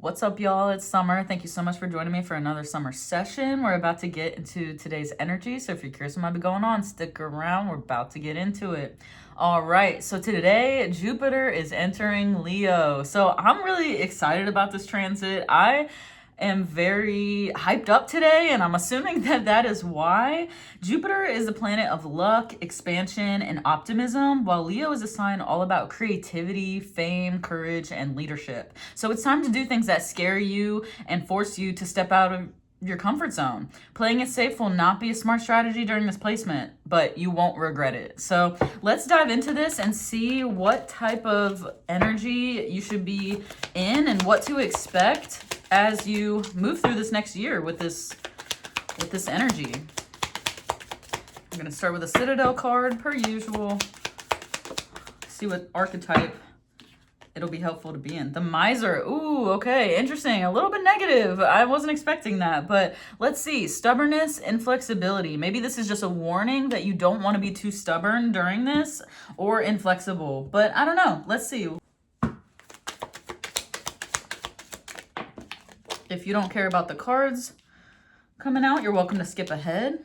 What's up, y'all? It's Summer. Thank you so much for joining me for another summer session. We're about to get into today's energy, so if you're curious what might be going on, stick around. We're about to get into it. All right, so today Jupiter is entering Leo. So I'm really excited about this transit. I am very hyped up today, and I'm assuming that is why. Jupiter is the planet of luck, expansion, and optimism, while Leo is a sign all about creativity, fame, courage, and leadership. So it's time to do things that scare you and force you to step out of your comfort zone. Playing it safe will not be a smart strategy during this placement, but you won't regret it. So let's dive into this and see what type of energy you should be in and what to expect as you move through this next year with this energy. I'm going to start with a Citadel card per usual. See what archetype it'll be helpful to be in. The Miser. Ooh, okay, interesting. A little bit negative. I wasn't expecting that, but let's see. Stubbornness, inflexibility. Maybe this is just a warning that you don't want to be too stubborn during this or inflexible, but I don't know. Let's see. If you don't care about the cards coming out, you're welcome to skip ahead.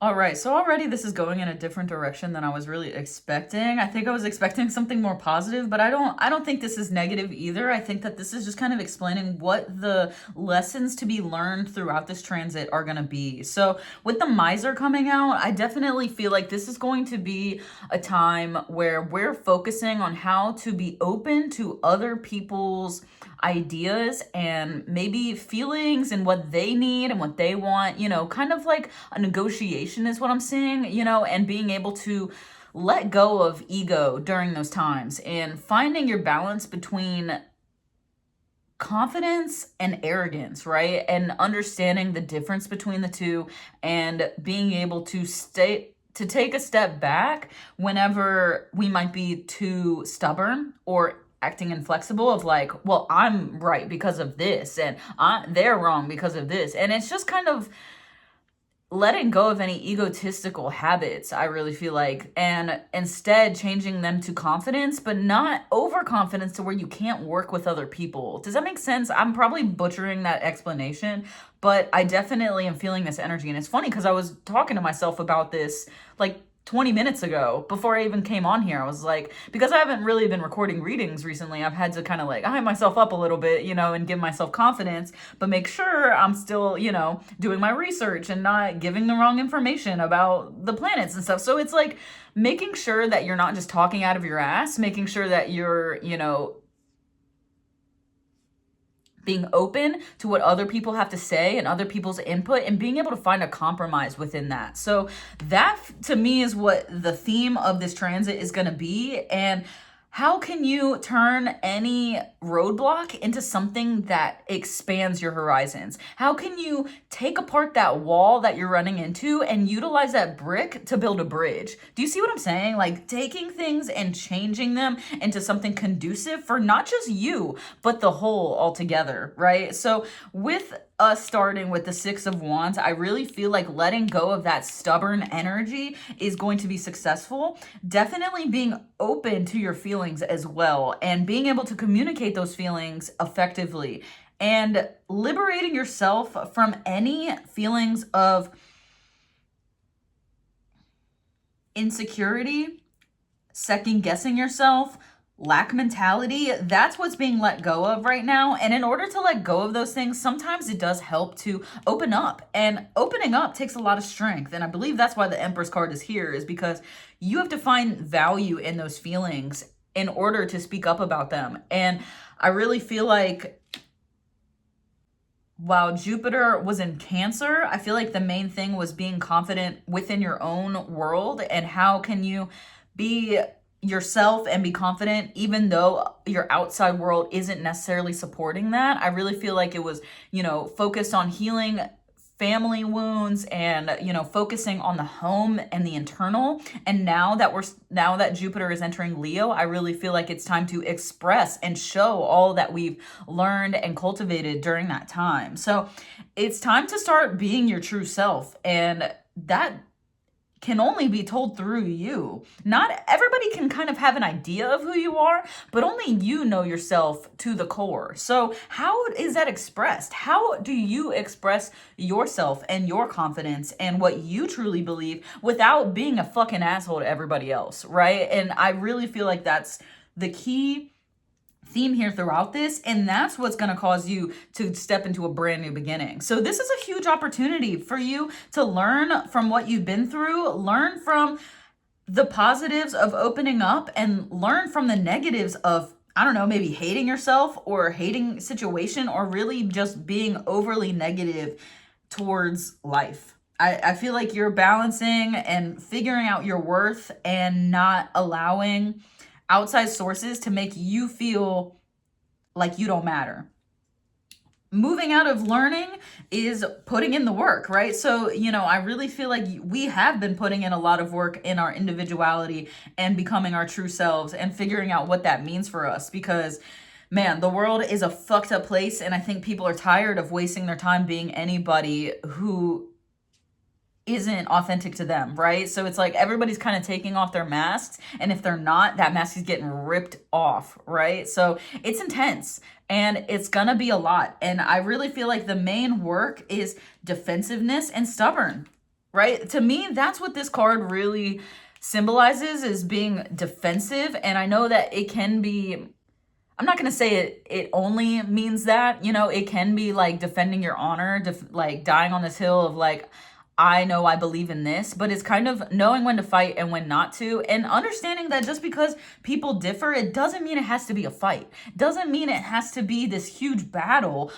All right, so already this is going in a different direction than I was really expecting. I think I was expecting something more positive, but I don't think this is negative either. I think that this is just kind of explaining what the lessons to be learned throughout this transit are going to be. So with the Miser coming out, I definitely feel like this is going to be a time where we're focusing on how to be open to other people's ideas and maybe feelings and what they need and what they want, kind of like a negotiation is what I'm seeing, and being able to let go of ego during those times and finding your balance between confidence and arrogance, right? And understanding the difference between the two and being able to take a step back whenever we might be too stubborn or acting inflexible of like, well, I'm right because of this and they're wrong because of this. And it's just kind of letting go of any egotistical habits, I really feel like, and instead changing them to confidence, but not overconfidence to where you can't work with other people. Does that make sense? I'm probably butchering that explanation, but I definitely am feeling this energy. And it's funny because I was talking to myself about this like 20 minutes ago before I even came on here. I was like, because I haven't really been recording readings recently, I've had to kind of like hype myself up a little bit, and give myself confidence, but make sure I'm still, doing my research and not giving the wrong information about the planets and stuff. So it's like making sure that you're not just talking out of your ass, making sure that you're, being open to what other people have to say and other people's input and being able to find a compromise within that. So that to me is what the theme of this transit is going to be. And how can you turn any roadblock into something that expands your horizons? How can you take apart that wall that you're running into and utilize that brick to build a bridge? Do you see what I'm saying? Like taking things and changing them into something conducive for not just you, but the whole altogether, right? So with us starting with the Six of Wands, I really feel like letting go of that stubborn energy is going to be successful. Definitely being open to your feelings as well and being able to communicate those feelings effectively and liberating yourself from any feelings of insecurity, second guessing yourself, lack mentality, that's what's being let go of right now. And in order to let go of those things, sometimes it does help to open up. And opening up takes a lot of strength. And I believe that's why the Empress card is here, is because you have to find value in those feelings in order to speak up about them. And I really feel like while Jupiter was in Cancer, I feel like the main thing was being confident within your own world, and how can you be yourself and be confident even though your outside world isn't necessarily supporting that. I really feel like it was, focused on healing family wounds and, focusing on the home and the internal. And now that Jupiter is entering Leo, I really feel like it's time to express and show all that we've learned and cultivated during that time. So it's time to start being your true self, and that can only be told through you. Not everybody can kind of have an idea of who you are, but only you know yourself to the core. So how is that expressed? How do you express yourself and your confidence and what you truly believe without being a fucking asshole to everybody else, right? And I really feel like that's the key theme here throughout this, and that's what's going to cause you to step into a brand new beginning. So this is a huge opportunity for you to learn from what you've been through, learn from the positives of opening up, and learn from the negatives of, I don't know, maybe hating yourself or hating situation, or really just being overly negative towards life. I feel like you're balancing and figuring out your worth and not allowing outside sources to make you feel like you don't matter. Moving out of learning is putting in the work, right? So, I really feel like we have been putting in a lot of work in our individuality and becoming our true selves and figuring out what that means for us, because man, the world is a fucked up place. And I think people are tired of wasting their time being anybody who isn't authentic to them, right? So it's like everybody's kind of taking off their masks, and if they're not, that mask is getting ripped off, right? So it's intense and it's gonna be a lot. And I really feel like the main work is defensiveness and stubborn, right? To me, that's what this card really symbolizes, is being defensive. And I know that it can be, I'm not going to say it only means that, it can be like defending your honor, like dying on this hill of like, I know I believe in this, but it's kind of knowing when to fight and when not to, and understanding that just because people differ, it doesn't mean it has to be a fight. Doesn't mean it has to be this huge battle.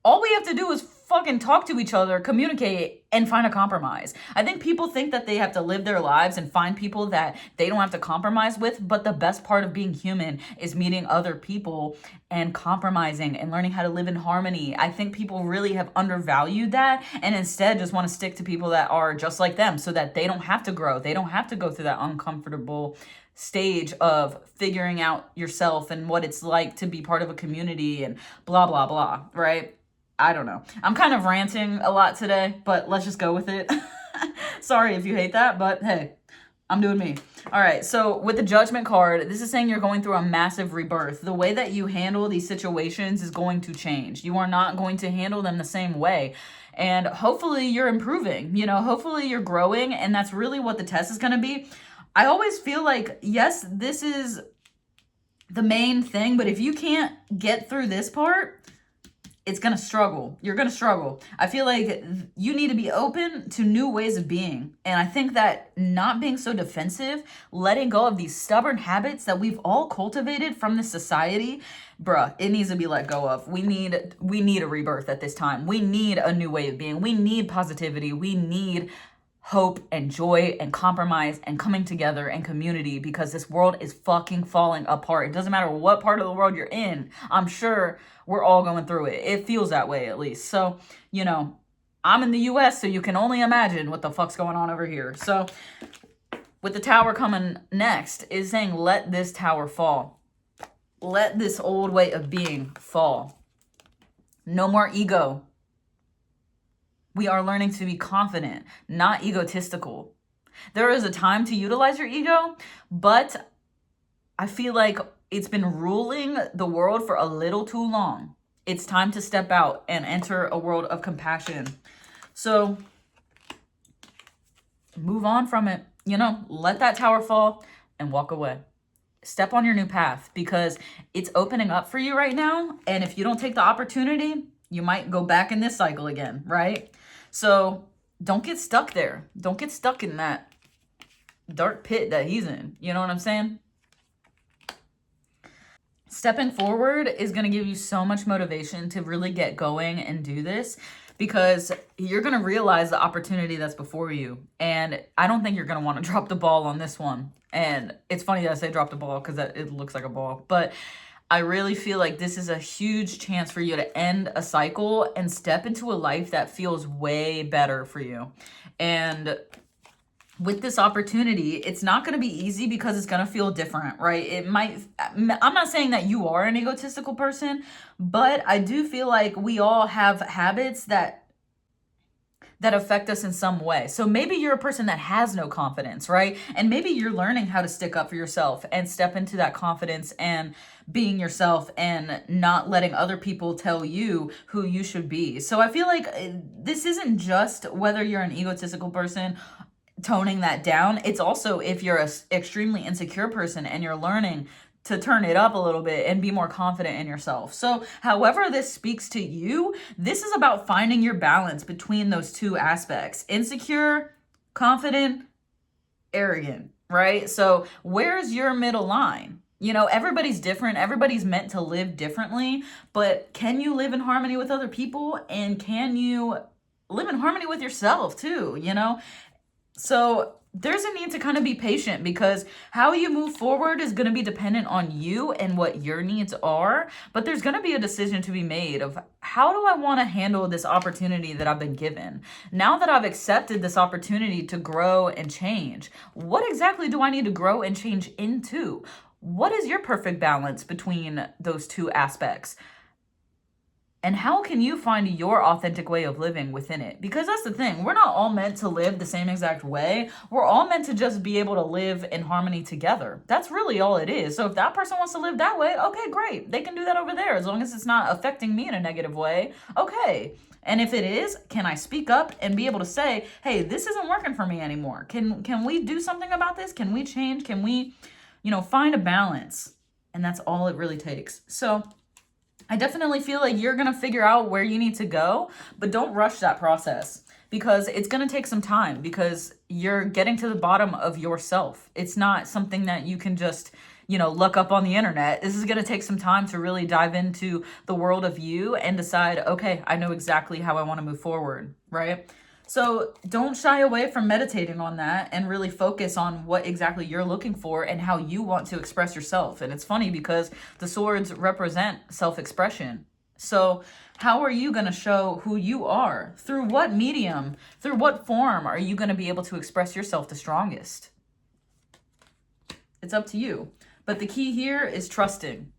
All we have to do is fucking talk to each other, communicate, and find a compromise. I think people think that they have to live their lives and find people that they don't have to compromise with, but the best part of being human is meeting other people and compromising and learning how to live in harmony. I think people really have undervalued that, and instead just want to stick to people that are just like them so that they don't have to grow. They don't have to go through that uncomfortable stage of figuring out yourself and what it's like to be part of a community and blah, blah, blah, right? I don't know. I'm kind of ranting a lot today, but let's just go with it. Sorry if you hate that, but hey, I'm doing me. All right, so with the Judgment card, this is saying you're going through a massive rebirth. The way that you handle these situations is going to change. You are not going to handle them the same way. And hopefully you're improving, hopefully you're growing, and that's really what the test is going to be. I always feel like, yes, this is the main thing, but if you can't get through this part, it's going to struggle. You're going to struggle. I feel like you need to be open to new ways of being. And I think that not being so defensive, letting go of these stubborn habits that we've all cultivated from this society, bruh, it needs to be let go of. We need a rebirth at this time. We need a new way of being. We need positivity. We need hope and joy and compromise and coming together and community, because this world is fucking falling apart. It doesn't matter what part of the world you're in. I'm sure we're all going through it. It feels that way, at least. So, I'm in the US, so you can only imagine what the fuck's going on over here. So with the Tower coming next is saying, let this tower fall. Let this old way of being fall. No more ego. We are learning to be confident, not egotistical. There is a time to utilize your ego, but I feel like it's been ruling the world for a little too long. It's time to step out and enter a world of compassion. So move on from it, let that tower fall and walk away. step on your new path, because it's opening up for you right now. And if you don't take the opportunity, you might go back in this cycle again, right? So don't get stuck there. Don't get stuck in that dark pit that he's in. You know what I'm saying? Stepping forward is going to give you so much motivation to really get going and do this, because you're going to realize the opportunity that's before you. And I don't think you're going to want to drop the ball on this one. And it's funny that I say drop the ball, because it looks like a ball. But I really feel like this is a huge chance for you to end a cycle and step into a life that feels way better for you. And with this opportunity, it's not going to be easy, because it's going to feel different, right? It might, I'm not saying that you are an egotistical person, but I do feel like we all have habits that affect us in some way. So maybe you're a person that has no confidence, right? And maybe you're learning how to stick up for yourself and step into that confidence and being yourself and not letting other people tell you who you should be. So I feel like this isn't just whether you're an egotistical person toning that down. It's also if you're an extremely insecure person and you're learning to turn it up a little bit and be more confident in yourself. So however this speaks to you, this is about finding your balance between those two aspects: insecure, confident, arrogant, right? So where's your middle line? You know, everybody's different. Everybody's meant to live differently, but can you live in harmony with other people? And can you live in harmony with yourself too, you know? So there's a need to kind of be patient, because how you move forward is going to be dependent on you and what your needs are. But there's going to be a decision to be made of, how do I want to handle this opportunity that I've been given? Now that I've accepted this opportunity to grow and change, what exactly do I need to grow and change into? What is your perfect balance between those two aspects? And how can you find your authentic way of living within it? Because that's the thing. We're not all meant to live the same exact way. We're all meant to just be able to live in harmony together. That's really all it is. So if that person wants to live that way, okay, great. They can do that over there, as long as it's not affecting me in a negative way. Okay. And if it is, can I speak up and be able to say, hey, this isn't working for me anymore. Can we do something about this? Can we change? Can we, find a balance? And that's all it really takes. So I definitely feel like you're going to figure out where you need to go, but don't rush that process, because it's going to take some time, because you're getting to the bottom of yourself. It's not something that you can just, look up on the internet. This is going to take some time to really dive into the world of you and decide, okay, I know exactly how I want to move forward, right? So don't shy away from meditating on that and really focus on what exactly you're looking for and how you want to express yourself. And it's funny, because the swords represent self-expression. So how are you going to show who you are? Through what medium, through what form are you going to be able to express yourself the strongest? It's up to you. But the key here is trusting.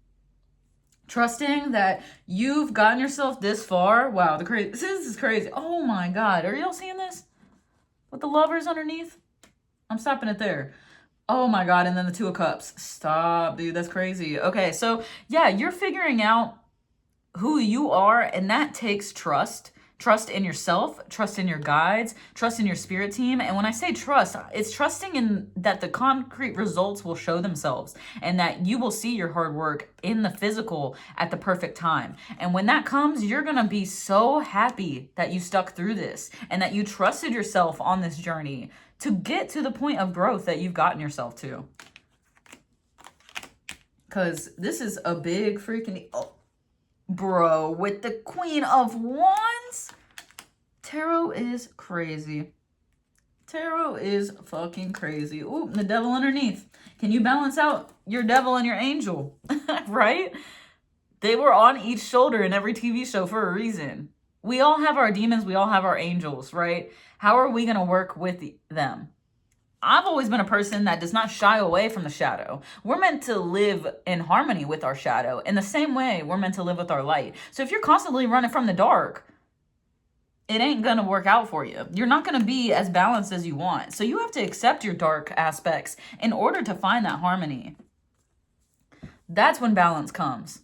Trusting that you've gotten yourself this far. Wow, this is crazy. Oh my God. Are y'all seeing this? With the lovers underneath? I'm stopping it there. Oh my God. And then the Two of Cups. Stop, dude. That's crazy. Okay, so yeah, you're figuring out who you are, and that takes trust. Trust in yourself, trust in your guides, trust in your spirit team. And when I say trust, it's trusting in that the concrete results will show themselves, and that you will see your hard work in the physical at the perfect time. And when that comes, you're going to be so happy that you stuck through this and that you trusted yourself on this journey to get to the point of growth that you've gotten yourself to. Because this is a big freaking... Bro, with the Queen of Wands. Tarot is crazy. Tarot is fucking crazy. Ooh, the Devil underneath. Can you balance out your devil and your angel? Right? They were on each shoulder in every TV show for a reason. We all have our demons. We all have our angels, right? How are we going to work with them? I've always been a person that does not shy away from the shadow. We're meant to live in harmony with our shadow. In the same way, we're meant to live with our light. So if you're constantly running from the dark, it ain't going to work out for you. You're not going to be as balanced as you want. So you have to accept your dark aspects in order to find that harmony. That's when balance comes.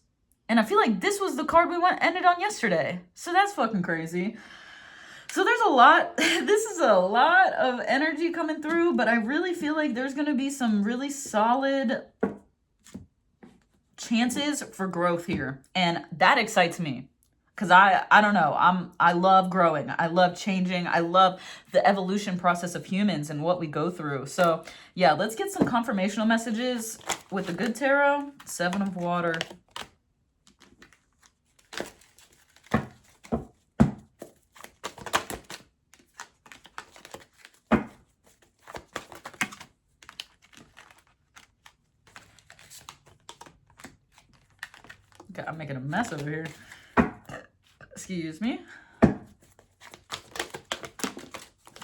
And I feel like this was the card we ended on yesterday. So that's fucking crazy. So there's a lot, this is a lot of energy coming through, but I really feel like there's going to be some really solid chances for growth here. And that excites me. Because I don't know, I love growing. I love changing. I love the evolution process of humans and what we go through. So yeah, let's get some confirmational messages with the good tarot. 7 of Water. Okay, I'm making a mess over here. Excuse me.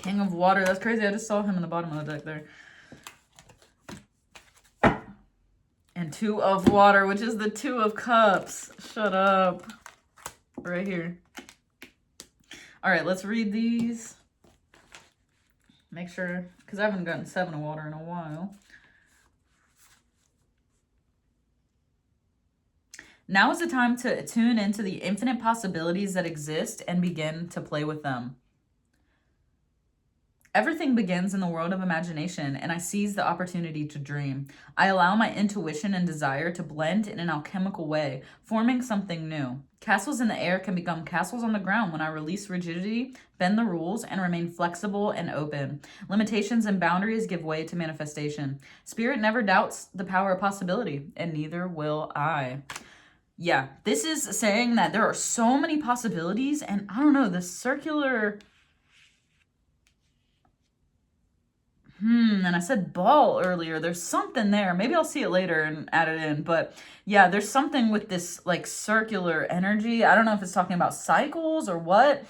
King of Water. That's crazy. I just saw him in the bottom of the deck there. And 2 of Water, which is the 2 of Cups. Shut up. Right here. All right, let's read these. Make sure, because I haven't gotten 7 of Water in a while. Now is the time to tune into the infinite possibilities that exist and begin to play with them. Everything begins in the world of imagination, and I seize the opportunity to dream. I allow my intuition and desire to blend in an alchemical way, forming something new. Castles in the air can become castles on the ground when I release rigidity, bend the rules, and remain flexible and open. Limitations and boundaries give way to manifestation. Spirit never doubts the power of possibility, and neither will I. Yeah, this is saying that there are so many possibilities, and I don't know, the circular... and I said ball earlier. There's something there. Maybe I'll see it later and add it in. But yeah, there's something with this like circular energy. I don't know if it's talking about cycles or what.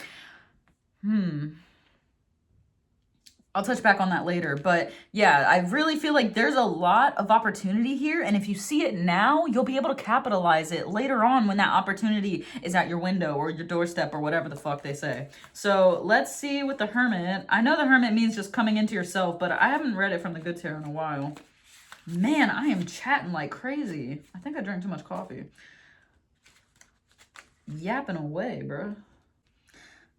I'll touch back on that later. But yeah, I really feel like there's a lot of opportunity here. And if you see it now, you'll be able to capitalize it later on when that opportunity is at your window or your doorstep or whatever the fuck they say. So let's see with the Hermit. I know the Hermit means just coming into yourself, but I haven't read it from the good tarot in a while. Man, I am chatting like crazy. I think I drank too much coffee. Yapping away, bro.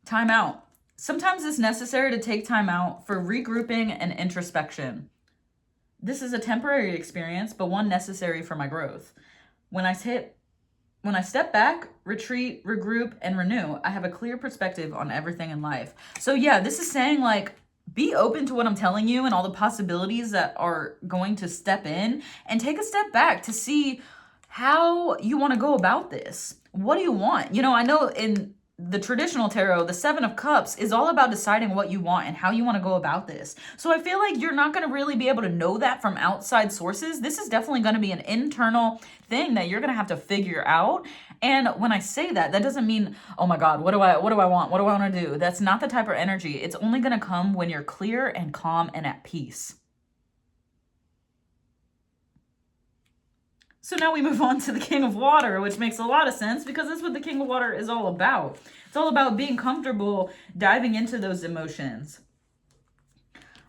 Time out. Sometimes it's necessary to take time out for regrouping and introspection. This is a temporary experience, but one necessary for my growth. When I step back, retreat, regroup, and renew, I have a clear perspective on everything in life. So yeah, this is saying like, be open to what I'm telling you and all the possibilities that are going to step in, and take a step back to see how you want to go about this. What do you want? You know, I know in the traditional tarot, the 7 of Cups is all about deciding what you want and how you want to go about this. So I feel like you're not going to really be able to know that from outside sources. This is definitely going to be an internal thing that you're going to have to figure out. And when I say that, that doesn't mean, oh my God, what do I want? What do I want to do? That's not the type of energy. It's only going to come when you're clear and calm and at peace. So now we move on to the King of Water, which makes a lot of sense because that's what the King of Water is all about. It's all about being comfortable diving into those emotions.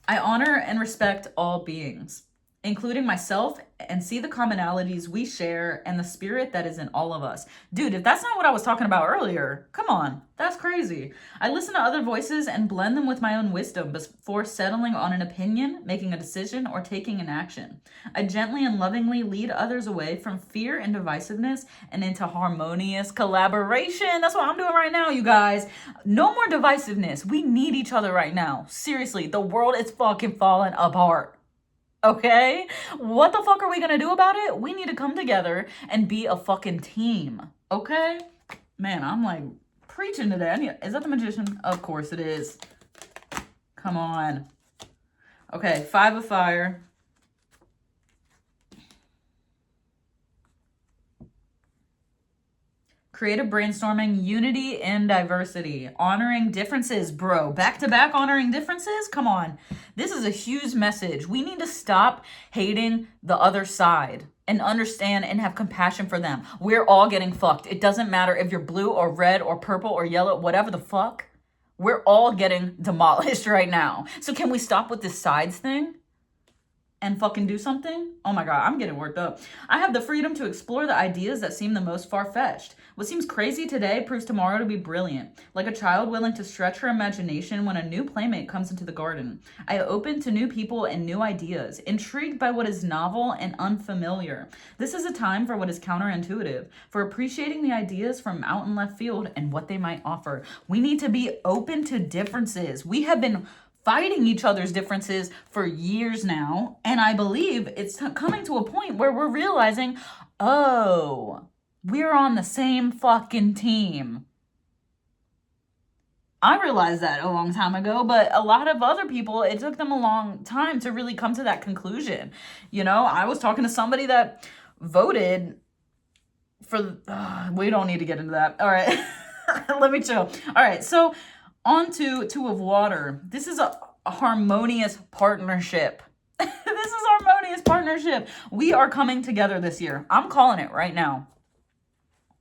I honor and respect all beings, including myself, and see the commonalities we share and the spirit that is in all of us. Dude, if that's not what I was talking about earlier, come on, that's crazy. I listen to other voices and blend them with my own wisdom before settling on an opinion, making a decision, or taking an action. I gently and lovingly lead others away from fear and divisiveness and into harmonious collaboration. That's what I'm doing right now, you guys. No more divisiveness. We need each other right now. Seriously, the world is fucking falling apart. Okay? What the fuck are we gonna do about it? We need to come together and be a fucking team. Okay? Man, I'm like preaching today. Is that the Magician? Of course it is. Come on. Okay, 5 of Fire. Creative brainstorming, unity and diversity, honoring differences, bro. Back to back honoring differences? Come on. This is a huge message. We need to stop hating the other side and understand and have compassion for them. We're all getting fucked. It doesn't matter if you're blue or red or purple or yellow, whatever the fuck. We're all getting demolished right now. So can we stop with this sides thing? and fucking do something? Oh my God, I'm getting worked up. I have the freedom to explore the ideas that seem the most far-fetched. What seems crazy today proves tomorrow to be brilliant. Like a child willing to stretch her imagination when a new playmate comes into the garden. I open to new people and new ideas, intrigued by what is novel and unfamiliar. This is a time for what is counterintuitive, for appreciating the ideas from out in left field and what they might offer. We need to be open to differences. We have been fighting each other's differences for years now, and I believe it's coming to a point where we're realizing, oh, we're on the same fucking team. I realized that a long time ago, but a lot of other people, it took them a long time to really come to that conclusion. You know, I was talking to somebody that voted for, we don't need to get into that. All right, let me chill. All right, so on to Two of Water. This is a harmonious partnership. This is harmonious partnership. We are coming together this year. I'm calling it right now.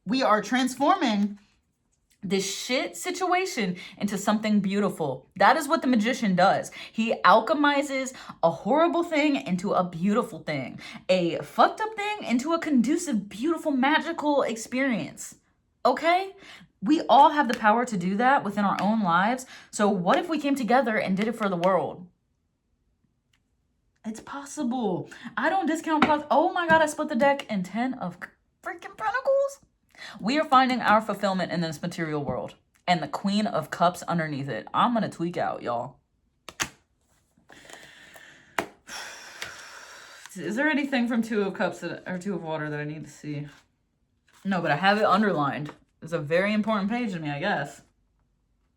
We are transforming this shit situation into something beautiful. That is what the magician does. He alchemizes a horrible thing into a beautiful thing. A fucked up thing into a conducive, beautiful, magical experience. Okay? We all have the power to do that within our own lives. So what if we came together and did it for the world? It's possible. I don't discount oh my God, I split the deck in 10 of freaking Pentacles. We are finding our fulfillment in this material world. And the Queen of Cups underneath it. I'm going to tweak out, y'all. Is there anything from Two of Cups or Two of Water that I need to see? No, but I have it underlined. It's a very important page to me, I guess.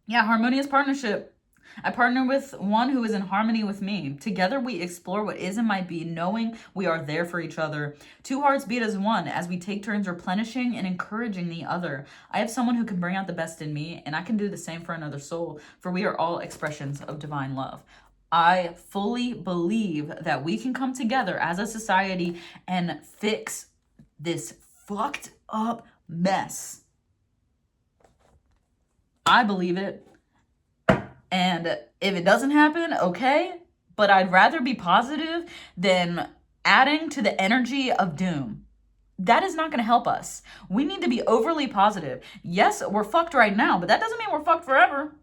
Yeah, harmonious partnership. I partner with one who is in harmony with me. Together we explore what is and might be, knowing we are there for each other. Two hearts beat as one as we take turns replenishing and encouraging the other. I have someone who can bring out the best in me, and I can do the same for another soul, for we are all expressions of divine love. I fully believe that we can come together as a society and fix this fucked up mess. I believe it. And if it doesn't happen, okay. But I'd rather be positive than adding to the energy of doom. That is not going to help us. We need to be overly positive. Yes, we're fucked right now, but that doesn't mean we're fucked forever.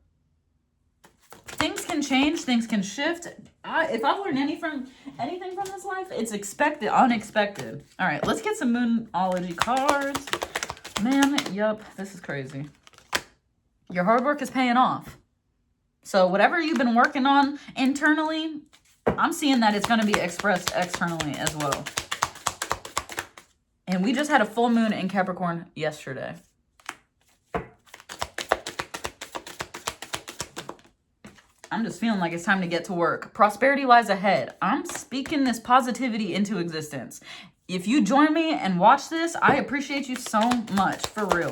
Things can change. Things can shift. If I learn anything from this life, it's unexpected. All right, let's get some Moonology cards. Man, yup, this is crazy. Your hard work is paying off. So whatever you've been working on internally, I'm seeing that it's going to be expressed externally as well. And we just had a full moon in Capricorn yesterday. I'm just feeling like it's time to get to work. Prosperity lies ahead. I'm speaking this positivity into existence. If you join me and watch this, I appreciate you so much, for real.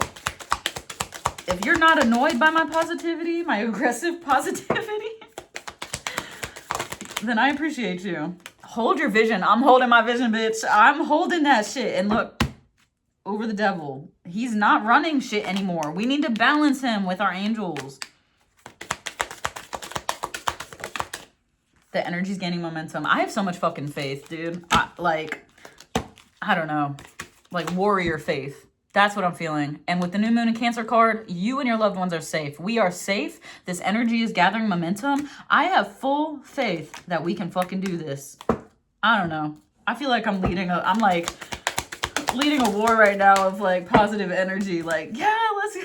If you're not annoyed by my positivity, my aggressive positivity, then I appreciate you. Hold your vision. I'm holding my vision, bitch. I'm holding that shit. And look, over the devil. He's not running shit anymore. We need to balance him with our angels. The energy's gaining momentum. I have so much fucking faith, dude. I don't know. Like warrior faith. That's what I'm feeling. And with the new moon and Cancer card, you and your loved ones are safe. We are safe. This energy is gathering momentum. I have full faith that we can fucking do this. I don't know. I feel like I'm leading a war right now of like positive energy. Like, yeah, let's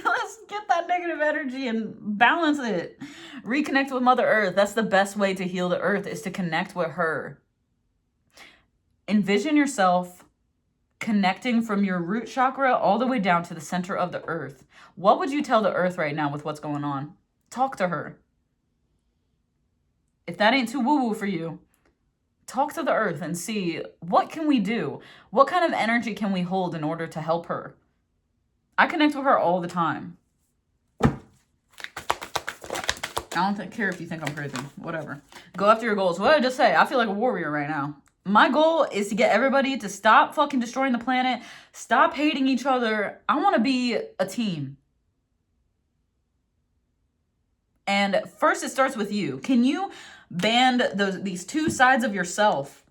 get that negative energy and balance it. Reconnect with Mother Earth. That's the best way to heal the earth, is to connect with her. Envision yourself connecting from your root chakra all the way down to the center of the earth. What would you tell the earth right now with what's going on? Talk to her. If that ain't too woo-woo for you, talk to the earth and see, what can we do? What kind of energy can we hold in order to help her? I connect with her all the time. I don't care if you think I'm crazy. Whatever. Go after your goals. What did I just say? I feel like a warrior right now. My goal is to get everybody to stop fucking destroying the planet. Stop hating each other. I want to be a team. And first it starts with you. Can you band these two sides of yourself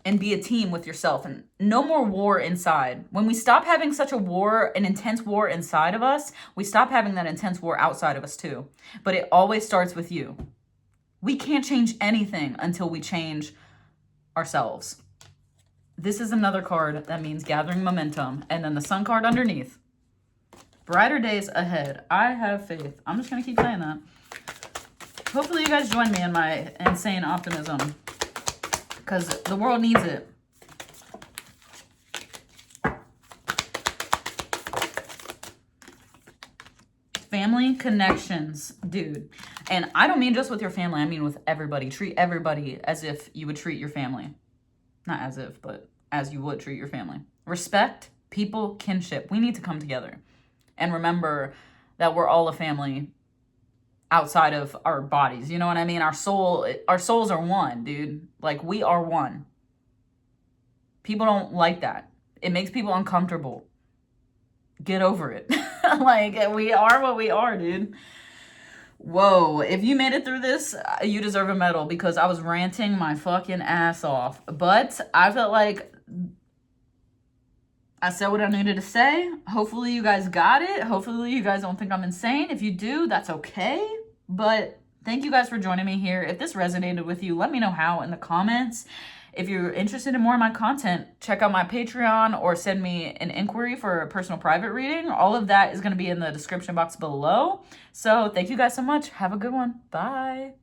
and be a team with yourself, and no more war inside. When we stop having such a war, an intense war inside of us, we stop having that intense war outside of us too. But it always starts with you. We can't change anything until we change ourselves. This is another card that means gathering momentum. And then the sun card underneath. Brighter days ahead. I have faith. I'm just going to keep saying that. Hopefully you guys join me in my insane optimism, because the world needs it. Family connections, dude. And I don't mean just with your family. I mean with everybody. Treat everybody as if you would treat your family. Not as if, but as you would treat your family. Respect, people, kinship. We need to come together and remember that we're all a family outside of our bodies. You know what I mean? Our souls are one, dude. Like, we are one. People don't like that. It makes people uncomfortable. Get over it. Like, we are what we are, dude. Whoa, if you made it through this, you deserve a medal, because I was ranting my fucking ass off. But I felt like I said what I needed to say. Hopefully you guys got it. Hopefully you guys don't think I'm insane. If you do, that's okay. But thank you guys for joining me here. If this resonated with you, let me know how in the comments. If you're interested in more of my content, check out my Patreon or send me an inquiry for a personal private reading. All of that is going to be in the description box below. So thank you guys so much. Have a good one. Bye.